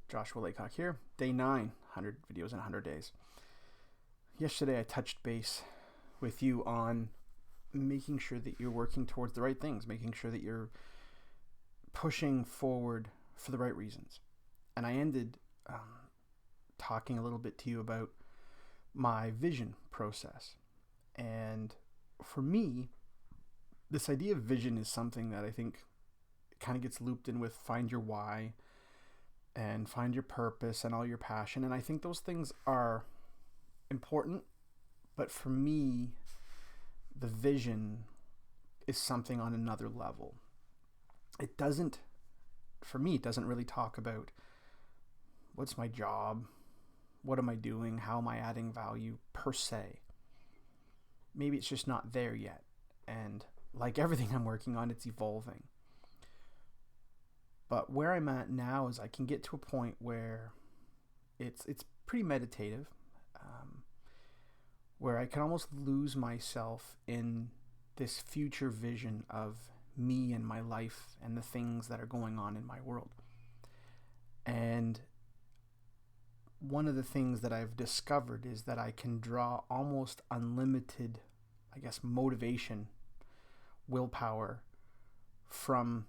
Joshua Laycock here. Day 9, 100 videos in 100 days. Yesterday I touched base with you on making sure that you're working towards the right things, making sure that you're pushing forward for the right reasons. And I ended talking a little bit to you about my vision process. And for me, this idea of vision is something that I think kind of gets looped in with find your why and find your purpose and all your passion. And I think those things are important. But for me, the vision is something on another level. For me, it doesn't really talk about what's my job, what am I doing, how am I adding value per se. Maybe it's just not there yet. And like everything I'm working on, it's evolving. But where I'm at now is I can get to a point where it's pretty meditative, where I can almost lose myself in this future vision of me and my life and the things that are going on in my world. And one of the things that I've discovered is that I can draw almost unlimited, motivation, willpower from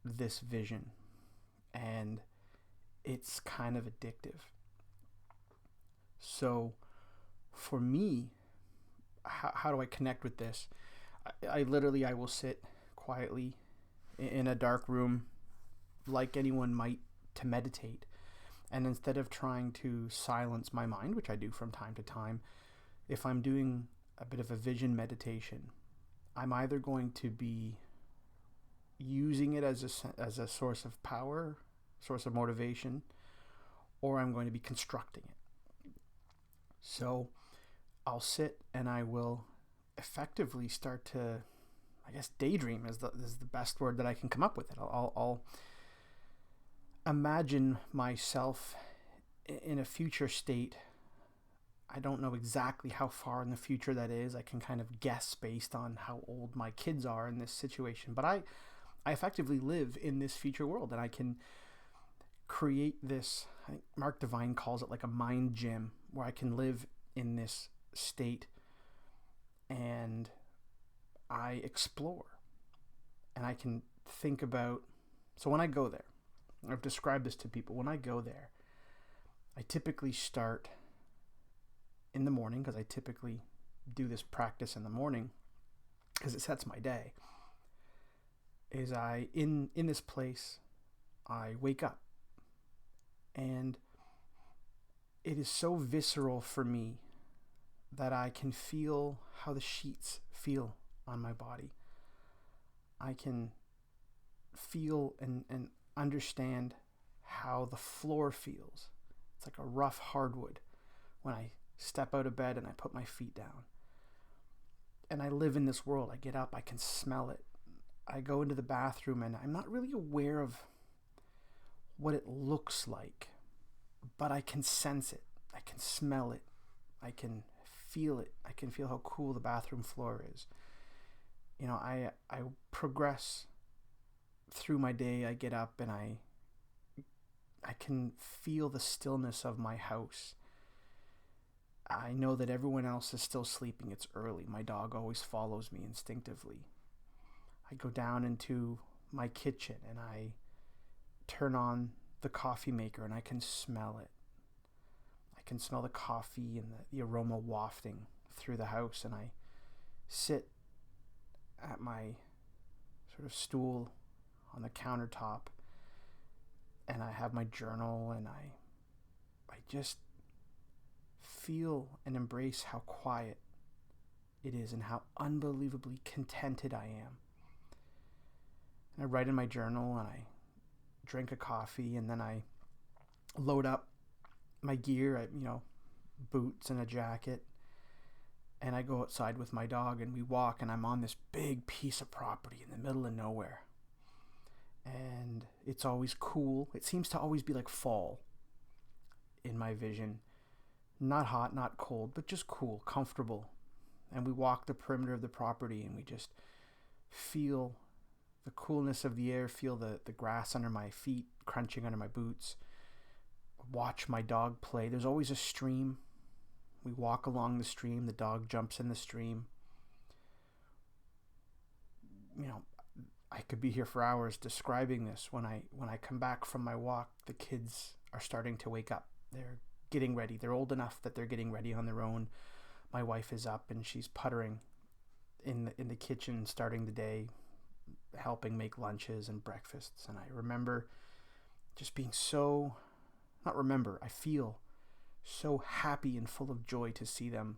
this vision. And it's kind of addictive. So for me, how do I connect with this? I will sit quietly in a dark room like anyone might to meditate. And instead of trying to silence my mind, which I do from time to time, if I'm doing a bit of a vision meditation, I'm either going to be using it as a source of power, source of motivation, or I'm going to be constructing it. So I'll sit and I will effectively start to, daydream is the best word that I can come up with. I'll imagine myself in a future state. I don't know exactly how far in the future that is. I can kind of guess based on how old my kids are in this situation. But I effectively live in this future world, and I can create this, I think Mark Divine calls it like a mind gym, where I can live in this state and I explore and I can think about. So when I go there, I've described this to people. When I go there, I typically start in the morning, because I typically do this practice in the morning because it sets my day. In this place, I wake up, and it is so visceral for me that I can feel how the sheets feel on my body. I can feel and understand how the floor feels. It's like a rough hardwood when I step out of bed and I put my feet down. And I live in this world. I get up, I can smell it. I go into the bathroom and I'm not really aware of what it looks like, but I can sense it. I can smell it. I can feel it. I can feel how cool the bathroom floor is. I progress through my day. I get up and I can feel the stillness of my house. I know that everyone else is still sleeping. It's early. My dog always follows me instinctively. I go down into my kitchen and I turn on the coffee maker and I can smell it. I can smell the coffee and the aroma wafting through the house, and I sit at my sort of stool on the countertop and I have my journal, and I just feel and embrace how quiet it is and how unbelievably contented I am. And I write in my journal and I drink a coffee, and then I load up my gear, boots and a jacket, and I go outside with my dog and we walk, and I'm on this big piece of property in the middle of nowhere. And it's always cool. It seems to always be like fall in my vision. Not hot, not cold, but just cool, comfortable. And we walk the perimeter of the property and we just feel the coolness of the air, feel the grass under my feet, crunching under my boots. watch my dog play. There's always a stream. We walk along the stream. The dog jumps in the stream. You know, I could be here for hours describing this. When I come back from my walk, the kids are starting to wake up. They're getting ready. They're old enough that they're getting ready on their own. My wife is up and she's puttering in the kitchen, starting the day, helping make lunches and breakfasts. And I remember just being I feel so happy and full of joy to see them.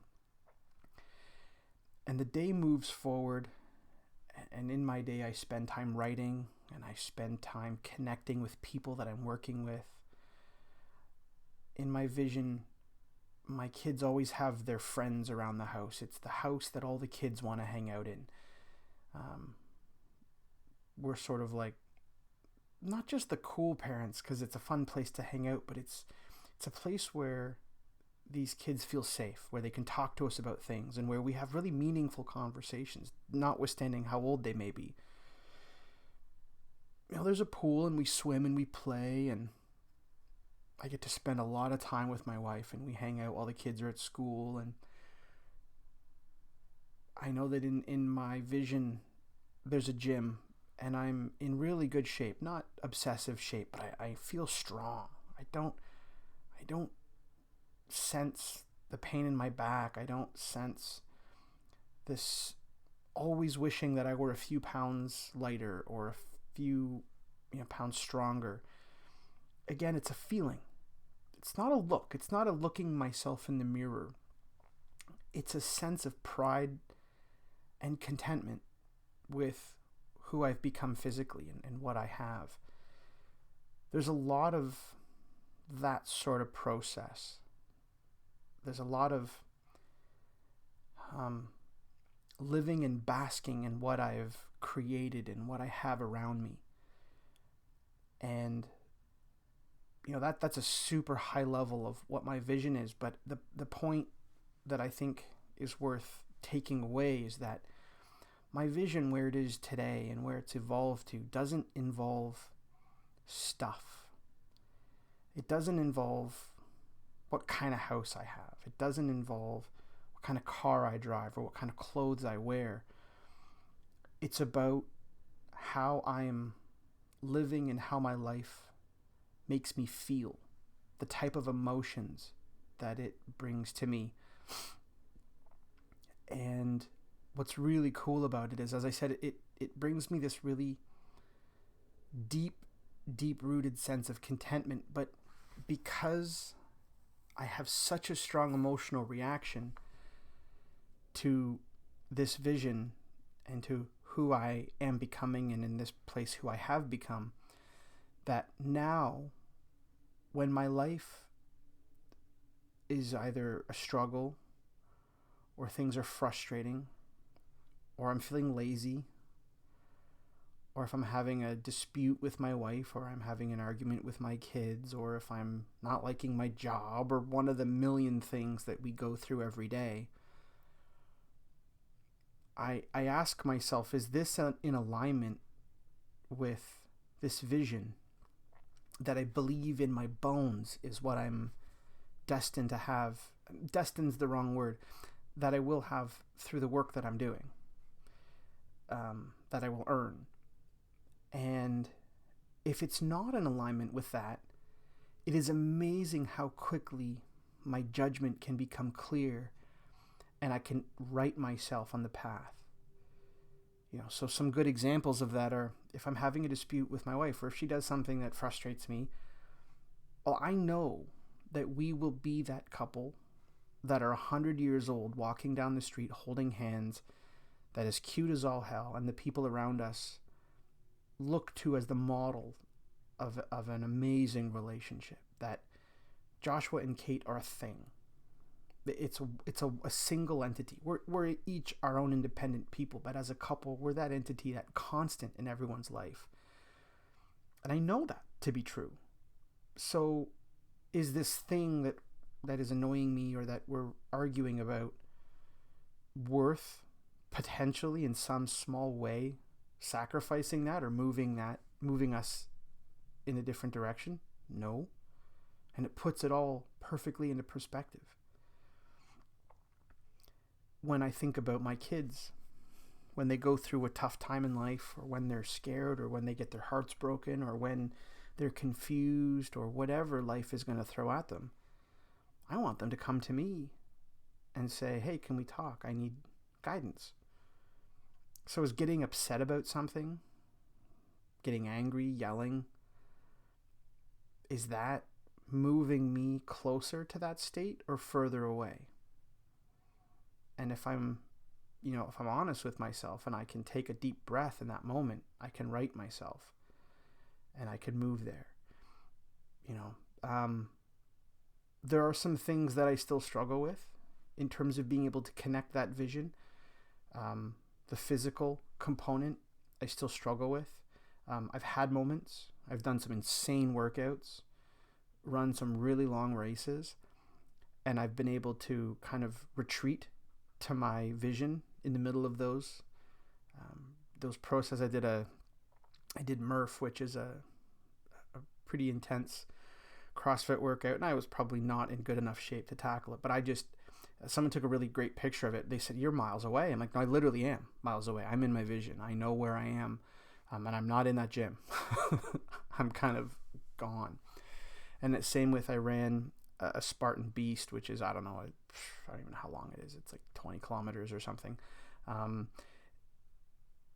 And the day moves forward, and in my day I spend time writing, and I spend time connecting with people that I'm working with. In my vision, my kids always have their friends around the house. It's the house that all the kids want to hang out in. We're sort of like, not just the cool parents, because it's a fun place to hang out, but it's a place where these kids feel safe, where they can talk to us about things, and where we have really meaningful conversations, notwithstanding how old they may be. You know, there's a pool, and we swim and we play, and I get to spend a lot of time with my wife, and we hang out while the kids are at school. And I know that in my vision there's a gym, and I'm in really good shape, not obsessive shape, but I feel strong. I don't sense the pain in my back. I don't sense this always wishing that I were a few pounds lighter or a few pounds stronger. Again, it's a feeling. It's not a look. It's not a looking myself in the mirror. It's a sense of pride and contentment with who I've become physically and what I have. There's a lot of that sort of process. There's a lot of living and basking in what I've created and what I have around me. And that's a super high level of what my vision is, but the point that I think is worth taking away is that my vision, where it is today and where it's evolved to, doesn't involve stuff. It doesn't involve what kind of house I have. It doesn't involve what kind of car I drive or what kind of clothes I wear. It's about how I'm living and how my life makes me feel, the type of emotions that it brings to me. And what's really cool about it is, as I said, it brings me this really deep-rooted sense of contentment. But because I have such a strong emotional reaction to this vision and to who I am becoming, and in this place who I have become, that now when my life is either a struggle or things are frustrating, or I'm feeling lazy, or if I'm having a dispute with my wife, or I'm having an argument with my kids, or if I'm not liking my job, or one of the million things that we go through every day, I ask myself, is this in alignment with this vision that I believe in my bones is what I'm destined to have? Destined's the wrong word. That I will have through the work that I'm doing, that I will earn. And if it's not in alignment with that, it is amazing how quickly my judgment can become clear and I can right myself on the path. So some good examples of that are, if I'm having a dispute with my wife, or if she does something that frustrates me, well, I know that we will be that couple that are 100 years old, walking down the street, holding hands, that is cute as all hell, and the people around us look to as the model of an amazing relationship, that Joshua and Kate are a thing. It's a single entity. We're each our own independent people, but as a couple, we're that entity, that constant in everyone's life. And I know that to be true. So is this thing that is annoying me, or that we're arguing about, worth potentially in some small way sacrificing that or moving us in a different direction? No. And it puts it all perfectly into perspective. When I think about my kids, when they go through a tough time in life, or when they're scared, or when they get their hearts broken, or when they're confused, or whatever life is going to throw at them, I want them to come to me and say, hey, can we talk? I need guidance. So is getting upset about something, getting angry, yelling, is that moving me closer to that state or further away? And if I'm honest with myself and I can take a deep breath in that moment, I can right myself and I can move there. There are some things that I still struggle with in terms of being able to connect that vision. The physical component I still struggle with. I've had moments. I've done some insane workouts, run some really long races, and I've been able to kind of retreat to my vision in the middle of those processes. I did Murph, which is a pretty intense CrossFit workout, and I was probably not in good enough shape to tackle it, but someone took a really great picture of it. They said, you're miles away. I'm like, no, I literally am miles away. I'm in my vision. I know where I am, and I'm not in that gym. I'm kind of gone. And the same with, I ran a Spartan Beast, which is, I don't even know how long it is. It's like 20 kilometers or something. And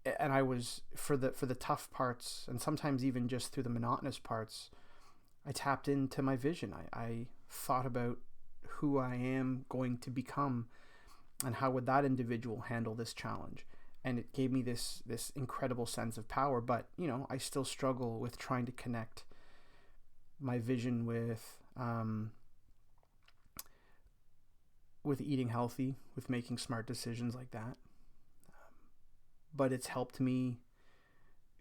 I was, for the tough parts, and sometimes even just through the monotonous parts, I tapped into my vision. I thought about who I am going to become and how would that individual handle this challenge. And it gave me this incredible sense of power. But, I still struggle with trying to connect my vision with eating healthy, with making smart decisions like that. But it's helped me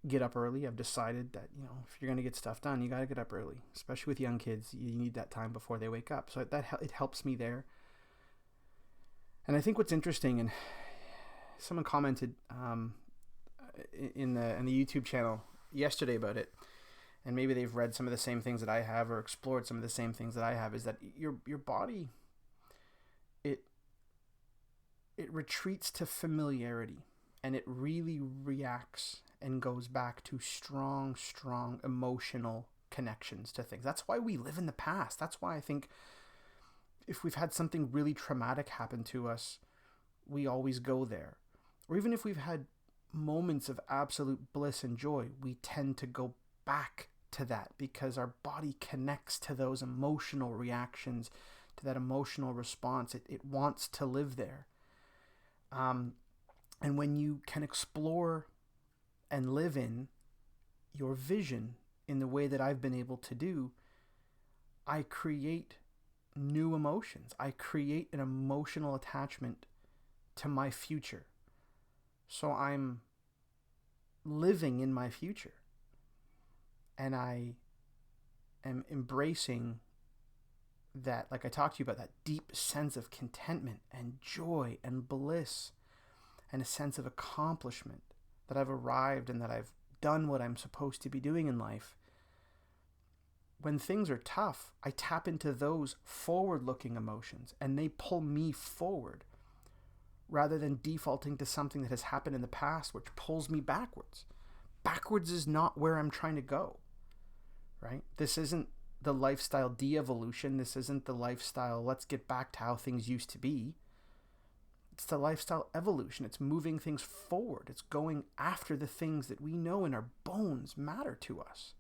get up early. I've decided that, if you're going to get stuff done, you got to get up early, especially with young kids. You need that time before they wake up. So it helps me there. And I think what's interesting, and someone commented in the YouTube channel yesterday about it, and maybe they've read some of the same things that I have or explored some of the same things that I have, is that your body, it retreats to familiarity, and it really reacts and goes back to strong emotional connections to things. That's why we live in the past. That's why I think if we've had something really traumatic happen to us, we always go there. Or even if we've had moments of absolute bliss and joy, we tend to go back to that because our body connects to those emotional reactions, to that emotional response. It wants to live there. And when you can explore and live in your vision in the way that I've been able to do, I create new emotions. I create an emotional attachment to my future. So I'm living in my future. And I am embracing that, like I talked to you about, that deep sense of contentment and joy and bliss and a sense of accomplishment, that I've arrived and that I've done what I'm supposed to be doing in life. When things are tough, I tap into those forward-looking emotions and they pull me forward rather than defaulting to something that has happened in the past, which pulls me backwards. Backwards is not where I'm trying to go, right? This isn't the lifestyle de-evolution. This isn't the lifestyle, let's get back to how things used to be. It's the lifestyle evolution. It's moving things forward. It's going after the things that we know in our bones matter to us.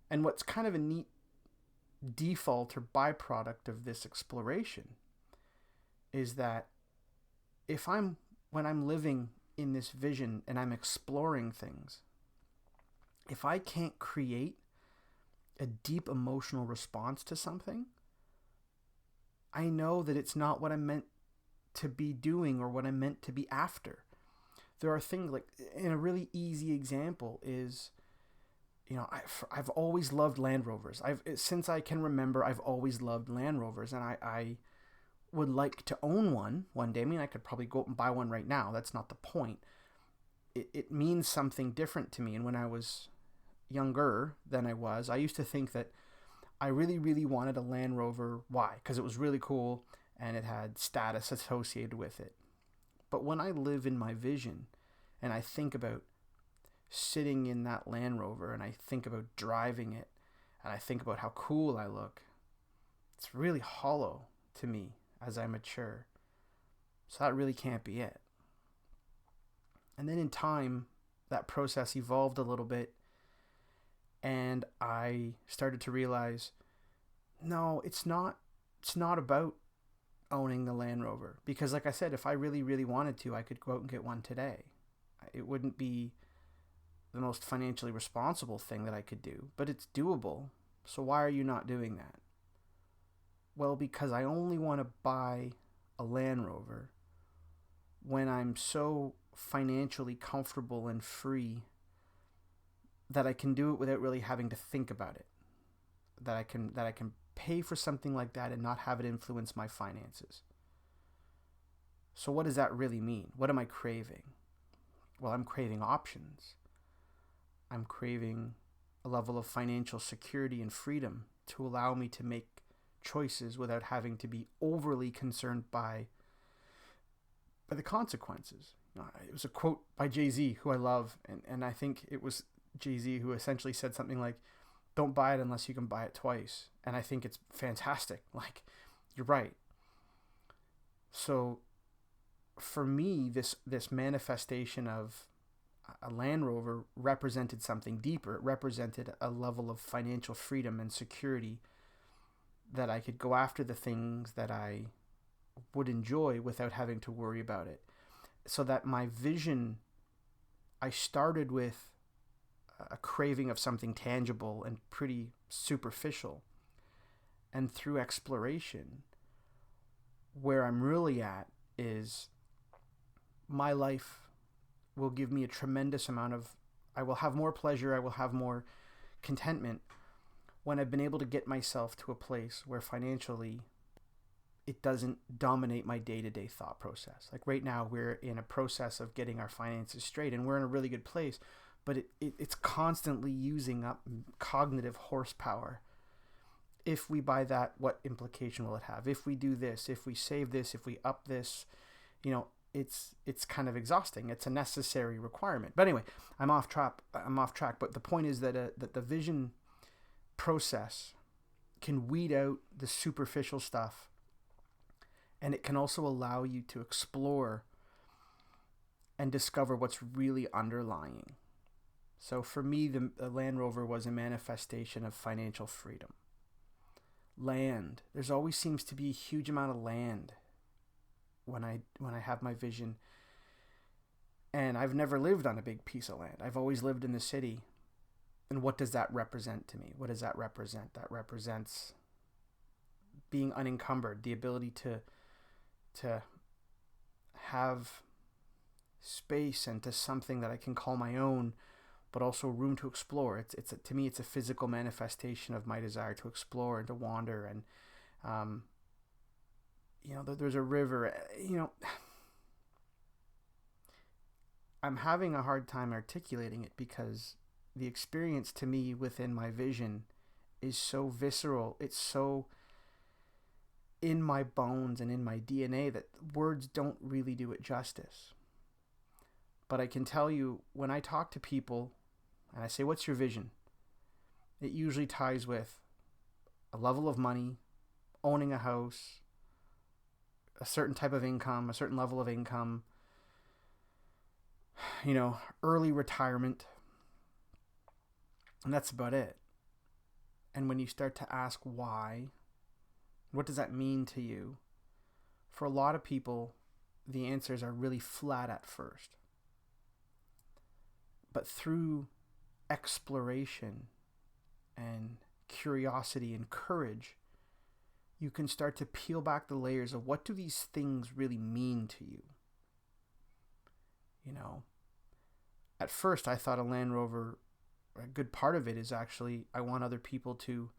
And what's kind of a neat default or byproduct of this exploration is that when I'm living in this vision and I'm exploring things, if I can't create a deep emotional response to something, I know that it's not what I'm meant to be doing or what I'm meant to be after. There are things like, in a really easy example is, I've always loved Land Rovers. Since I can remember, I've always loved Land Rovers, and I would like to own one day. I mean, I could probably go out and buy one right now. That's not the point. It means something different to me. And when I was younger than I used to think that I really, really wanted a Land Rover. Why? Because it was really cool and it had status associated with it. But when I live in my vision and I think about sitting in that Land Rover and I think about driving it and I think about how cool I look, it's really hollow to me as I mature. So that really can't be it. And then in time, that process evolved a little bit, and I started to realize, no, it's not about owning the Land Rover. Because like I said, if I really, really wanted to, I could go out and get one today. It wouldn't be the most financially responsible thing that I could do, but it's doable. So why are you not doing that? Well, because I only want to buy a Land Rover when I'm so financially comfortable and free that I can do it without really having to think about it. That I can pay for something like that and not have it influence my finances. So what does that really mean? What am I craving? Well, I'm craving options. I'm craving a level of financial security and freedom to allow me to make choices without having to be overly concerned by the consequences. It was a quote by Jay-Z, who I love, and I think it was Jay-Z who essentially said something like, don't buy it unless you can buy it twice. And I think it's fantastic. Like, you're right. So for me, this manifestation of a Land Rover represented something deeper. It represented a level of financial freedom and security that I could go after the things that I would enjoy without having to worry about it. So that my vision, I started with a craving of something tangible and pretty superficial. And through exploration, where I'm really at is my life will give me a tremendous amount of, I will have more pleasure, I will have more contentment when I've been able to get myself to a place where financially it doesn't dominate my day-to-day thought process. Like right now, we're in a process of getting our finances straight and we're in a really good place, but it's constantly using up cognitive horsepower. If we buy that, what implication will it have? If we do this, if we save this, if we up this, it's kind of exhausting. It's a necessary requirement. But anyway, I'm off track. But the point is that that the vision process can weed out the superficial stuff, and it can also allow you to explore and discover what's really underlying. So for me, the Land Rover was a manifestation of financial freedom. Land. There's always seems to be a huge amount of land when I have my vision. And I've never lived on a big piece of land. I've always lived in the city. And what does that represent to me? What does that represent? That represents being unencumbered, the ability to have space and to something that I can call my own, but also room to explore. To me, it's a physical manifestation of my desire to explore and to wander. And there's a river. I'm having a hard time articulating it because the experience to me within my vision is so visceral. It's so in my bones and in my DNA that words don't really do it justice. But I can tell you, when I talk to people and I say, what's your vision? It usually ties with a level of money, owning a house, a certain type of income, a certain level of income, early retirement. And that's about it. And when you start to ask why, what does that mean to you? For a lot of people, the answers are really flat at first. But through exploration and curiosity and courage, you can start to peel back the layers of what do these things really mean to you? At first I thought a Land Rover, a good part of it is actually I want other people to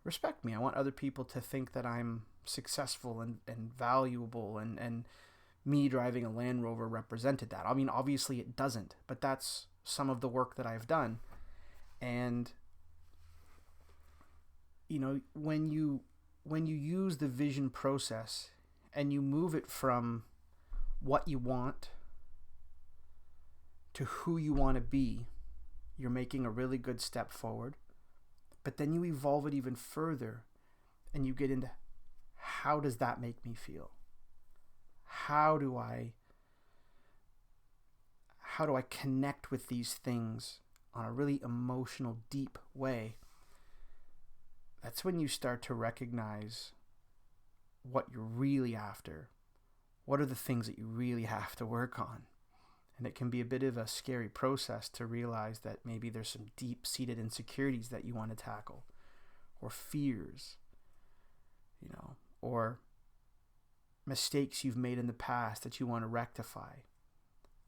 respect me. I want other people to think that I'm successful and valuable, and me driving a Land Rover represented that. I mean, obviously it doesn't, but that's some of the work that I've done. And, when you use the vision process and you move it from what you want to who you want to be, you're making a really good step forward. But then you evolve it even further and you get into, how does that make me feel? How do I connect with these things on a really emotional, deep way? That's when you start to recognize what you're really after. What are the things that you really have to work on? And it can be a bit of a scary process to realize that maybe there's some deep-seated insecurities that you want to tackle, or fears, or mistakes you've made in the past that you want to rectify.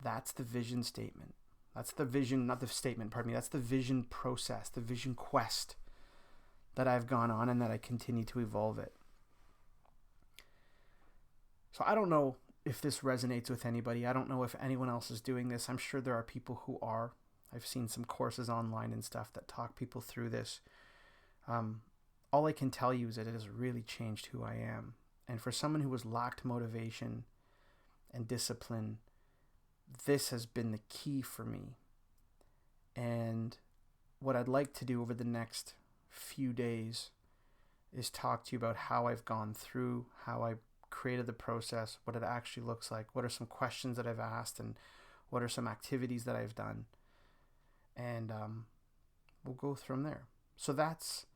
That's the vision statement. That's the vision, not the statement, pardon me. That's the vision process, the vision quest that I've gone on and that I continue to evolve it. So I don't know if this resonates with anybody. I don't know if anyone else is doing this. I'm sure there are people who are. I've seen some courses online and stuff that talk people through this. All I can tell you is that it has really changed who I am. And for someone who has lacked motivation and discipline, this has been the key for me. And what I'd like to do over the next few days is talk to you about how I've gone through, how I created the process, what it actually looks like, what are some questions that I've asked, and what are some activities that I've done. And we'll go from there. So that's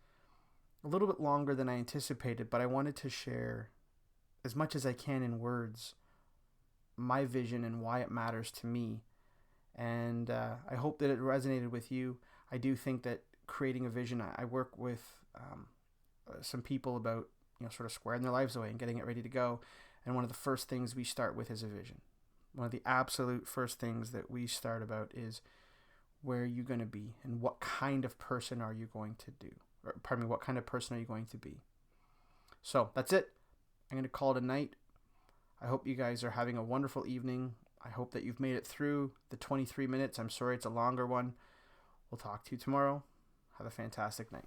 a little bit longer than I anticipated, but I wanted to share as much as I can in words my vision and why it matters to me. And I hope that it resonated with you. I do think that creating a vision, I work with some people about sort of squaring their lives away and getting it ready to go. And one of the first things we start with is a vision. One of the absolute first things that we start about is, where are you going to be and what kind of person are you going to do? Or, pardon me, what kind of person are you going to be? So that's it. I'm going to call it a night. I hope you guys are having a wonderful evening. I hope that you've made it through the 23 minutes. I'm sorry it's a longer one. We'll talk to you tomorrow. Have a fantastic night.